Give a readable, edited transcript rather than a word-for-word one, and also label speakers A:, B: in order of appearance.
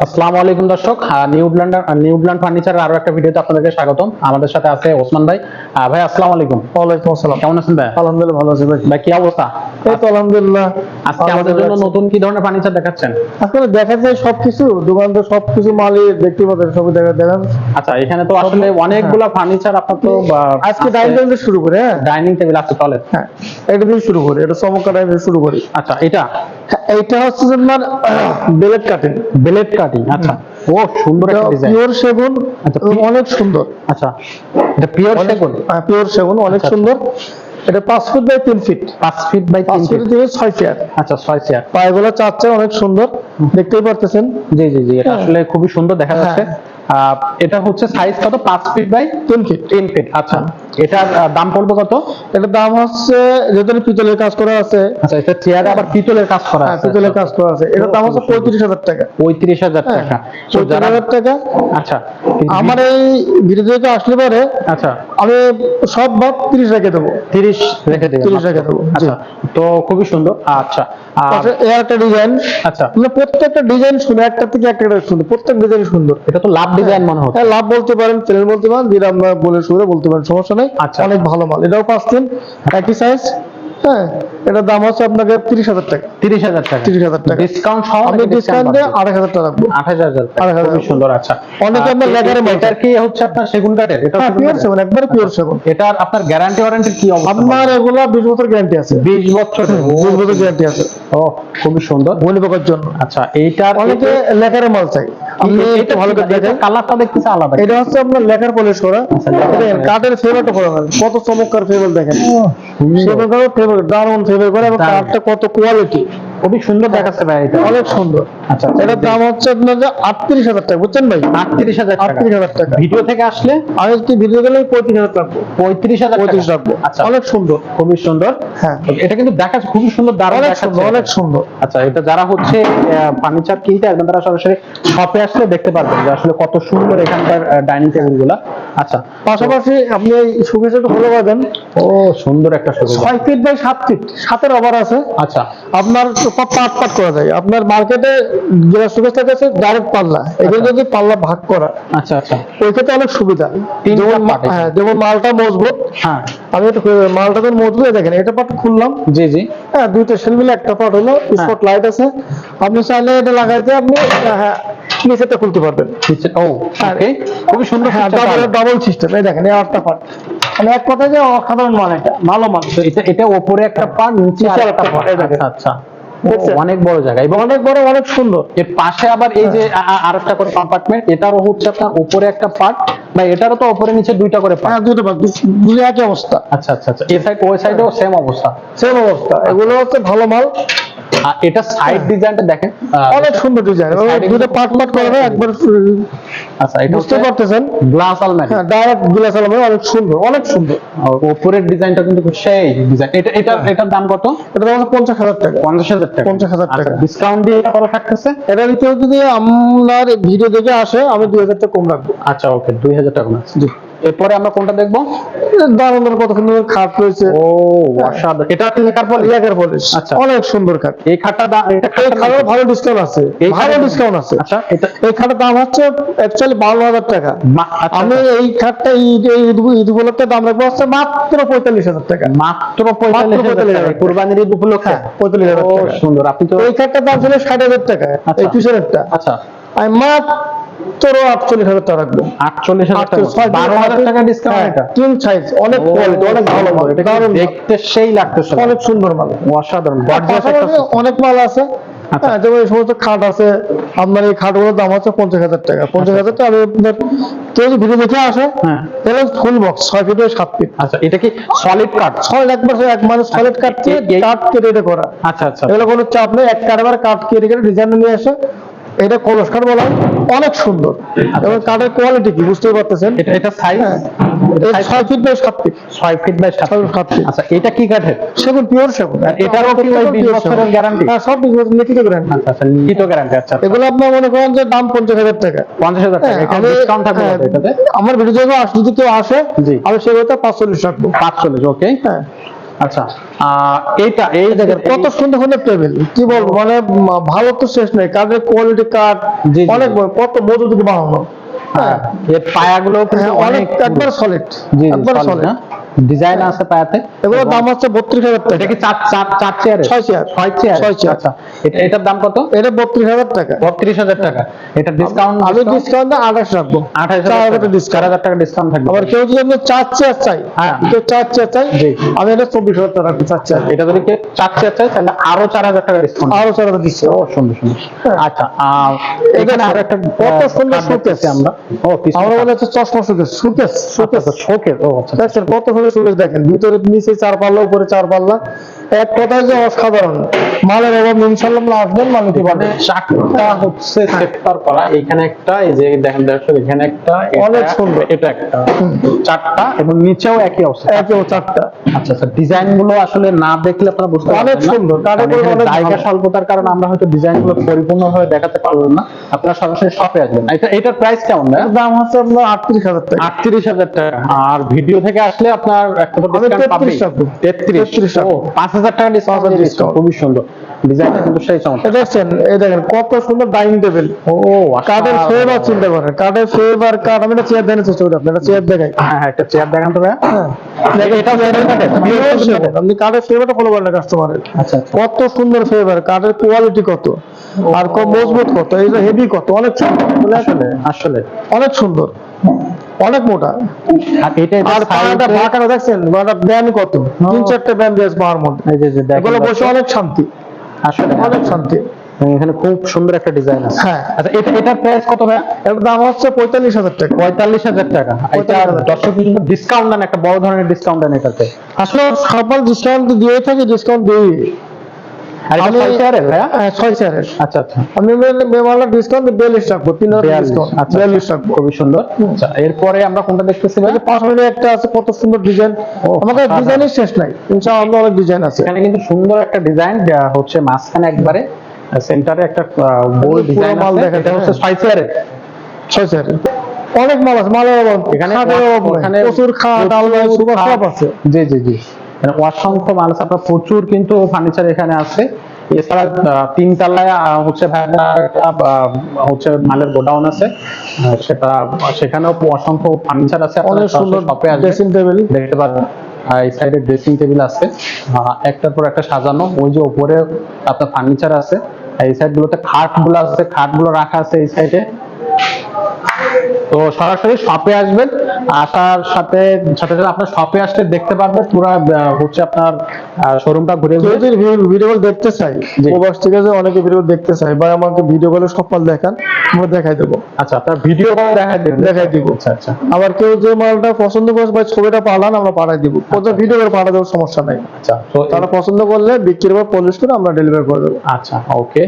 A: আসসালামু আলাইকুম দর্শক, নিউল্যান্ড ফার্নিচারের আরো একটা ভিডিওতে আপনাদেরকে স্বাগতম। আমাদের সাথে আছে ওসমান ভাই। ভাই আসসালামু আলাইকুম।
B: ওয়ালাইকুম আসসালাম।
A: কেমন আছেন ভাই?
B: আলহামদুলিল্লাহ ভালো আছি ভাই।
A: ভাই কি অবস্থা?
B: এই তো আলহামদুলিল্লাহ।
A: আজকে আমাদের জন্য নতুন কি ধরনের ফার্নিচার দেখাচ্ছেন?
B: আসলে দেখা যায় সবকিছু দোকানে সবকিছু মালই দেখতে পাবেন, সবই দেখান।
A: আচ্ছা, এখানে তো আসলে অনেকগুলা ফার্নিচার আপনার তো
B: আজকে ডাইনিং টেবিল শুরু করে। হ্যাঁ,
A: ডাইনিং টেবিল আছে, চলে।
B: হ্যাঁ, এটা দিয়ে শুরু করি, এটা চমৎকার টাইপের শুরু করি।
A: আচ্ছা, এটা
B: এইটা হচ্ছে আপনার বেলেট কাটিং।
A: Blade cutting. আচ্ছা, ও সুন্দর একটা ডিজাইন।
B: পিওর সেগুন,
A: আচ্ছা,
B: অনেক সুন্দর।
A: আচ্ছা, এটা পিওর সেগুন।
B: পিওর সেগুন অনেক সুন্দর। এটা 5 feet by 3 feet.
A: 5 feet by 3 feet
B: থেকে 6 চেয়ার।
A: আচ্ছা, 6 চেয়ার।
B: পায়গুলো 4 চেয়ার, অনেক সুন্দর, দেখতেই পারতেছেন।
A: জি জি জি, এটা আসলে খুবই সুন্দর দেখা যাচ্ছে। এটা হচ্ছে সাইজ কত? 5 ফিট বাই
B: 3 ফিট।
A: 3 ফিট। আচ্ছা, এটার দাম পড়বে কত?
B: এটার দাম হচ্ছে, যেহেতু পিতলের কাজ করা আছে।
A: আচ্ছা, এটা চেয়ারে আবার পিতলের কাজ করা
B: হ্যাঁ,
A: আছে।
B: পিতলের কাজ করা আছে। এটার দাম হচ্ছে 35,000 টাকা।
A: 35,000 টাকা। তো যারা
B: 35,000 টাকা।
A: আচ্ছা,
B: আমার এই ভিডিও থেকে আসলে পরে
A: আচ্ছা,
B: আমি সব ভাগ 30 রেখে দেবো।
A: 30 রেখে দেব।
B: 30 রেখে দেবো।
A: আচ্ছা, তো খুবই সুন্দর। আচ্ছা,
B: এই একটা ডিজাইন।
A: আচ্ছা,
B: মানে প্রত্যেকটা ডিজাইন শুনে, একটা থেকে একটা সুন্দর, প্রত্যেক ডিজাইন সুন্দর।
A: এটা তো লাভ ডিজাইন মনে হচ্ছে।
B: হ্যাঁ, লাভ বলতে পারেন, প্লেন বলতে পারেন, যেটা আমরা বলে শুনে বলতে পারেন, সমস্যা নেই।
A: আচ্ছা,
B: অনেক ভালো মাল। এটাও 5 দিন, একই সাইজ। হ্যাঁ, এটার দাম হচ্ছে আপনাকে 30,000 টাকা।
A: 30,000 টাকা।
B: 30,000 টাকা
A: ডিসকাউন্ট সহ
B: আমি ডিসকাউন্ট দিয়ে 2,500 টাকা রাখবো।
A: 28,000 টাকা।
B: 28,000
A: খুবই সুন্দর। আচ্ছা,
B: অনেকে আপনার লেদারের মাল।
A: এটা কি হচ্ছে আপনার সেগুন কাঠের? এটা
B: হ্যাঁ, পিওর সেগুন, একবারে পিওর সেগুন।
A: এটার আপনার গ্যারান্টি ওয়ারেন্টি কি অবস্থা?
B: আপনার এগুলা 20 বছর গ্যারান্টি আছে।
A: 20 বছর।
B: 20 বছর গ্যারান্টি আছে।
A: ও, খুবই সুন্দর।
B: বনি পোকার জন্য।
A: আচ্ছা, এইটার
B: অনেকে লেকারের মাল চাই, আপনি একটু ভালো করে দেখেন।
A: কালারটা দেখতেছে আলাদা।
B: এটা হচ্ছে আপনার লেকার পলিশ করা। দেখেন কাঠের ফেভারটা করা হয়, কত চমৎকার ফেভার দেখেন। সেভার করে ফেভার, দারুণ ফেভার করে, এবং কাঠটা কত কোয়ালিটি,
A: খুবই সুন্দর দেখাচ্ছে ভাই। এটা
B: অনেক সুন্দর।
A: আচ্ছা,
B: এটার দাম হচ্ছে আপনার 38,000 টাকা, বুঝছেন ভাই?
A: 38,000 টাকা।
B: 38,000 টাকা।
A: ভিডিও থেকে আসলে
B: আমি যদি ভিডিও গেলে 35,000 রাখবো।
A: 35,000
B: 35 রাখবো।
A: আচ্ছা,
B: অনেক সুন্দর,
A: খুবই সুন্দর।
B: হ্যাঁ,
A: এটা কিন্তু দেখাচ্ছে খুবই সুন্দর, দারুণ
B: অনেক
A: দেখাচ্ছে।
B: সুন্দর, অনেক সুন্দর।
A: আচ্ছা, এটা যারা হচ্ছে ফার্নিচার কিনতে আসবেন তারা সরাসরি শপে আসলে দেখতে পারবেন যে আসলে কত সুন্দর এখানকার ডাইনিং টেবিল গুলা। আচ্ছা,
B: পাশাপাশি আপনি এই শোকেসে একটু ভালো পাবেন।
A: ও সুন্দর একটা শোকেস।
B: 6 ফিট বাই 7 ফিট, 7-এর ওভার আছে।
A: আচ্ছা,
B: আপনার সব পাট পাট করা যায়। আপনার মার্কেটে যে শোকেস আছে ডাইরেক্ট পাল্লা, এগুলো যদি পাল্লা ভাগ করা,
A: আচ্ছা, আচ্ছা,
B: ওই ক্ষেত্রে অনেক সুবিধা।
A: তিনটা
B: যেমন
A: পাট।
B: হ্যাঁ, যেমন মালটা মজবুত।
A: হ্যাঁ,
B: আমি একটু মালটা যখন মজবুত, দেখেন এটা পাট খুললাম।
A: জি জি,
B: হ্যাঁ, দুইটা সেল মিলে একটা পাট হলো। স্পট লাইট আছে, আপনি চাইলে এটা লাগাইতে আপনি হ্যাঁ নিচেটা খুলতে পারবেন।
A: ও ওকে, খুবই সুন্দর।
B: হ্যাঁ, ডাবল সিস্টেম। এই দেখেন, এই আটটা পাট, মানে এক কথা যে অসাধারণ মাল, এটা ভালো মাল।
A: এটা উপরে একটা পার্ট, নিচে আরেকটা পার্ট।
B: এই দেখেন।
A: আচ্ছা, আচ্ছা,
B: দেখছেন?
A: অনেক বড় জায়গা এবং
B: অনেক বড়, অনেক সুন্দর।
A: এর পাশে আবার এই যে আরেকটা করে কম্পার্টমেন্ট, এটারও হচ্ছে আপনার উপরে একটা পার্ট, বা এটারও তো উপরে নিচে দুইটা করে পার্ট।
B: হ্যাঁ, দুটো পাট, দুটো একই অবস্থা।
A: আচ্ছা, আচ্ছা, আচ্ছা, এই সাইড ওই সাইডেও সেম অবস্থা।
B: সেম অবস্থা। এগুলো হচ্ছে ভালো মাল।
A: আর এটা সাইড ডিজাইনটা দেখেন,
B: অনেক সুন্দর ডিজাইন। দুটো পার্ট পার্ট করে একবার,
A: আচ্ছা, এটা
B: বুঝতে পারতেছেন?
A: গ্লাস আলমারি।
B: হ্যাঁ, ডাইরেক্ট গ্লাস আলমারি, অনেক সুন্দর, অনেক সুন্দর।
A: আর উপরের ডিজাইনটা কিন্তু খুব সেই ডিজাইন। এটার দাম কত?
B: এটা দাম হচ্ছে 50,000 টাকা।
A: 50,000 টাকা।
B: 50,000 টাকা।
A: ডিসকাউন্ট দিয়ে এটা কত থাকতেছে?
B: এটা ভিতরে যদি আপনার ভিডিও দেখে আসে, আমি 2,000 টাকা কম রাখবো।
A: আচ্ছা, ওকে, 2,000 টাকা।
B: জি।
A: এরপরে আমরা কোনটা দেখবো?
B: দারুণ দারুণ কত সুন্দর খাট রয়েছে।
A: ও অসাধারণ। এটা লেখার পর
B: লেকার পলিশ।
A: আচ্ছা,
B: অনেক সুন্দর খাট।
A: এই খাটটা
B: এই খাটের ভালো ডিসকাউন্ট আছে, ভালো ডিসকাউন্ট আছে।
A: আচ্ছা, এটা
B: এই খাটের দাম হচ্ছে অ্যাকচুয়ালি 52,000 টাকা।
A: আচ্ছা,
B: আমি এই খাটটা ঈদ উপলক্ষে দাম রাখবো হচ্ছে মাত্র 45,000 টাকা।
A: মাত্র 45,000 টাকা কুরবানির ঈদ উপলক্ষে।
B: 45,000
A: ও
B: টাকা।
A: সুন্দর। আপনি তো
B: এই খাটটার দাম ছিল 60,000 টাকা, এই পিছনেরটা।
A: আচ্ছা,
B: আমি মাত্র 48,000 টাকা রাখবো।
A: 48,000 টাকা, 12,000 টাকা ডিসকাউন্ট। এটা
B: তিন সাইজ, অনেক কোয়ালিটি, অনেক ভালো মাল।
A: এটা
B: দারুণ মাল।
A: দেখতে সেই লাগতেছে,
B: অনেক সুন্দর মাল,
A: অসাধারণ। গর্জিয়াস একটা
B: পাশাপাশি অনেক মাল আছে।
A: আচ্ছা।
B: হ্যাঁ, যেমন এই সমস্ত খাট আছে। আপনার এই খাটগুলোর দাম হচ্ছে 50,000 টাকা। 50,000 টাকা। আমি আপনার কেউ যদি ভিডিও দেখে আসে,
A: হ্যাঁ,
B: তাহলে full box 6 feet by 7 feet.
A: আচ্ছা, এটা কি সলিড কাট?
B: সলিড একবার এক মানে সলিড কাট দিয়ে কাট কেটে এটা করা।
A: আচ্ছা, আচ্ছা,
B: এগুলো কোনো চাপ নেই, এক কারবার কাট কেটে কেটে ডিজাইন নিয়ে আসে। এটা কলস কাঠ বলা হয়, অনেক সুন্দর। এবং কাঠের কোয়ালিটি কি বুঝতেই পারতেছেন।
A: এটা size
B: 6 feet by 7 feet.
A: 6 feet by 7 feet. আচ্ছা, এটা কি কাঠের?
B: সেগুন, পিওর সেগুন।
A: এটারও কি ওই 20 বছরের গ্যারান্টি?
B: হ্যাঁ, সব 20 বছর লিখিত গ্যারান্টি।
A: আচ্ছা, আচ্ছা, লিখিত গ্যারান্টি। আচ্ছা,
B: এগুলো আপনার মনে করেন যে দাম 50,000 টাকা।
A: 50,000 টাকা। এখানে ডিসকাউন্ট থাকবে কত এটাতে?
B: আমার ভিডিও যদি কেউ আসে,
A: জি,
B: আমি সেগুলোতে 45 রাখবো।
A: 45। ওকে,
B: হ্যাঁ,
A: আচ্ছা এইটা এই
B: দেখেন কত সুন্দর সুন্দর টেবিল, কি বলবো মানে ভালো তো শেষ নেই, কাঠের কোয়ালিটি কাঠ
A: জি, জি।
B: অনেক বড়, কত মজবুত বানানো।
A: হ্যাঁ, এর পায়াগুলো কিন্তু
B: হ্যাঁ, অনেক একবার সলিড,
A: জি
B: একবার
A: সলিড
B: সলিড।
A: না, ডিজাইন আছে পায়াতে।
B: এগুলোর দাম হচ্ছে 32,000
A: এটা
B: টাকা।
A: কি চার চার চার চেয়ারে?
B: 6 চেয়ার,
A: 6 চেয়ার,
B: 6 চেয়ার।
A: আচ্ছা এটার দাম কত?
B: এটা 32,000 টাকা।
A: 32,000 টাকা। এটা ডিসকাউন্ট
B: আমি ডিসকাউন্ট 28 রাখবো,
A: 28,000
B: ডিসকাউন্ট।
A: 4,000 টাকা ডিসকাউন্ট থাকবে।
B: আবার কেউ যদি আপনি 4 চেয়ার চাই,
A: হ্যাঁ।
B: কেউ 4 চেয়ার চাই,
A: জি।
B: আমি এটা 24,000 টাকা রাখবো 4 চেয়ার,
A: এটা যদি কেউ 4 চেয়ার চাই তাহলে আরো 4,000 টাকা ডিসকাউন্ট।
B: আরো 4,000 দিচ্ছি।
A: ও সুন্দর সুন্দর। আচ্ছা এখানে আরো একটা
B: কত সুন্দর
A: কাঠ দেখতেছি
B: শোকেস।
A: আমরা। ও পিছনে
B: আমরা বলে হচ্ছে চশমা শোকেস, শোকেস, শোকেস।
A: শোকেস। ও আচ্ছা
B: দেখছেন কত সুন্দর শোকেস, দেখেন ভিতরে নিচে 4 পাল্লা, উপরে 4 পাল্লা, এক কথায় যে অসাধারণ। মালের অভাব নেই, ইনশাআল্লাহ মাল আসবেন, মাল নিতে
A: মানে
B: পারবেন।
A: চারটা হচ্ছে সেক্টর করা, এখানে একটা, এই যে দেখেন দর্শক এখানে একটা,
B: অনেক সুন্দর।
A: এটা একটা, চারটা এবং নিচেও একই অবস্থা।
B: একেও 4টা।
A: আচ্ছা আচ্ছা, ডিজাইন গুলো আসলে না দেখলে আপনারা বুঝতে পারবেন
B: অনেক
A: না।
B: সুন্দর, কাঠের
A: কারণ এখানে
B: অনেক
A: জায়গা
B: ভালো।
A: স্বল্পতার কারণে আমরা হয়তো ডিজাইন গুলো পরিপূর্ণভাবে দেখাতে পারবো না। আপনারা সরাসরি শপে আসবেন। এটার প্রাইস কেমন না?
B: এর দাম হচ্ছে আপনার 38,000 টাকা।
A: 38,000 টাকা। আর ভিডিও থেকে আসলে আপনার একটা তো
B: আমি
A: ডিসকাউন্ট পাবেন।
B: 33 রাখবো।
A: 33
B: রাখবো।
A: ও 5,000 টাকা ডিসকাউন্ট।
B: 5,000 discount।
A: খুবই সুন্দর ডিজাইনটা, কিন্তু সেই চমৎকার।
B: এই দেখছেন, এই দেখেন কত সুন্দর ডাইনিং টেবিল।
A: ও
B: কাঠের ফেভার চিন্তা করেন, কাঠের ফেভার কাঠ। আমি একটা চেয়ার দেখানোর চেষ্টা করি, আপনার চেয়ার দেখাই।
A: হ্যাঁ একটা চেয়ার দেখান তো ভাইয়া।
B: দেখেন,
A: এটাও চেয়ারের কাঠের?
B: আপনি কাঠের ফেভারটা ফলো করেন না কাস্টমারের।
A: আচ্ছা আচ্ছা।
B: কত সুন্দর ফেভার, কাঠের কোয়ালিটি কত, আর কত মজবুত কত, এই যে হেভি কত, অনেক সুন্দর,
A: আসলে আসলে
B: অনেক সুন্দর, অনেক মোটা।
A: আর এটা
B: আর পায়াটা বাঁকানো দেখছেন, বাঁকা ব্যান্ড কত, 3-4টা ব্যান্ড দিয়েছে পাওয়ার মধ্যে।
A: এই যে দেখেন
B: এগুলো বসে অনেক শান্তি,
A: আসলে
B: অনেক শান্তি।
A: এখানে খুব সুন্দর একটা ডিজাইন আছে।
B: হ্যাঁ।
A: আচ্ছা এটার প্রাইস কত ভাইয়া?
B: এর দাম হচ্ছে 45,000 টাকা।
A: 45,000 টাকা। এটা
B: 45,000
A: দর্শক ডিসকাউন্ট দেন, একটা বড় ধরনের ডিসকাউন্ট দেন এটাতে।
B: আসলে সবার ডিসকাউন্ট দিয়ে থাকে, ডিসকাউন্ট দিই।
A: আর এটা
B: আমি
A: 6 চেয়ারের ভাইয়া?
B: 6 চেয়ারের।
A: আচ্ছা আচ্ছা।
B: আমি মেমালা ডিসকাউন্ট 42 রাখবো, 3,000 ডিসকাউন্ট, 42 রাখবো।
A: খুবই সুন্দর। আচ্ছা এরপরে আমরা কোনটা দেখতেছি ভাই?
B: এই যে পাশে একটা আছে, কত সুন্দর ডিজাইন। আমাদের
A: অসাধারণ।
B: ডিজাইনের শেষ নাই, ইনশাআল্লাহ অনেক ডিজাইন আছে।
A: এখানে কিন্তু সুন্দর একটা ডিজাইন হচ্ছে, মাঝখানে একবারে সেন্টারে একটা গোল
B: পুরো
A: ডিজাইন
B: মাল
A: আছে।
B: দেখা
A: এটা
B: যায়।
A: হচ্ছে 6 চেয়ারের।
B: 6 চেয়ারের অনেক মাল আছে, মালের অভাব
A: এখানে
B: খাটের অভাব নাই।
A: ওখানে
B: প্রচুর খাট, আলমারি, সোফা সব আছে।
A: জি জি জি, মানে অসংখ্য মাল আছে। আপনার প্রচুর কিন্তু ফার্নিচার এখানে আছে। এছাড়া 3 তলায় হচ্ছে হচ্ছে মালের গোডাউন আছে, সেখানেও অসংখ্য ফার্নিচার আছে।
B: অনেক সুন্দর
A: শপে
B: ড্রেসিং টেবিল।
A: দেখতে পারবেন। এই সাইডে ড্রেসিং টেবিল আছে, একটার পর একটা সাজানো। ওই যে উপরে আপনার ফার্নিচার আছে, এই সাইড গুলোতে খাট গুলো আছে, খাট গুলো রাখা আছে এই সাইডে। তো সরাসরি শপে আসবেন, আসার সাথে সাথে সাথে আপনার শপে আসলে দেখতে পারবেন পুরো হচ্ছে আপনার শোরুমটা ঘুরে
B: কেউ
A: ঘুরে।
B: যদি ভিডিও কল দেখতে চাই,
A: জি।
B: প্রবাস থেকে যে অনেকে ভিডিও দেখতে চাই, ভাই আমাকে ভিডিও কলে সব মাল দেখান, আমরা দেখাই দেবো,
A: আচ্ছা আপনার ভিডিও দেখাই দেবেন?
B: দেখাই দিব।
A: আচ্ছা আচ্ছা
B: আবার কেউ যে মালটা পছন্দ করে ভাই ছবিটা পাঠান, আমরা পাঠাই দিব, কোথাও ভিডিও করে পাঠা দেবো, সমস্যা নাই।
A: আচ্ছা। তো
B: তারা পছন্দ করলে বিক্রির পর পলিশ করে আমরা ডেলিভারি করে দেবো।
A: আচ্ছা ওকে।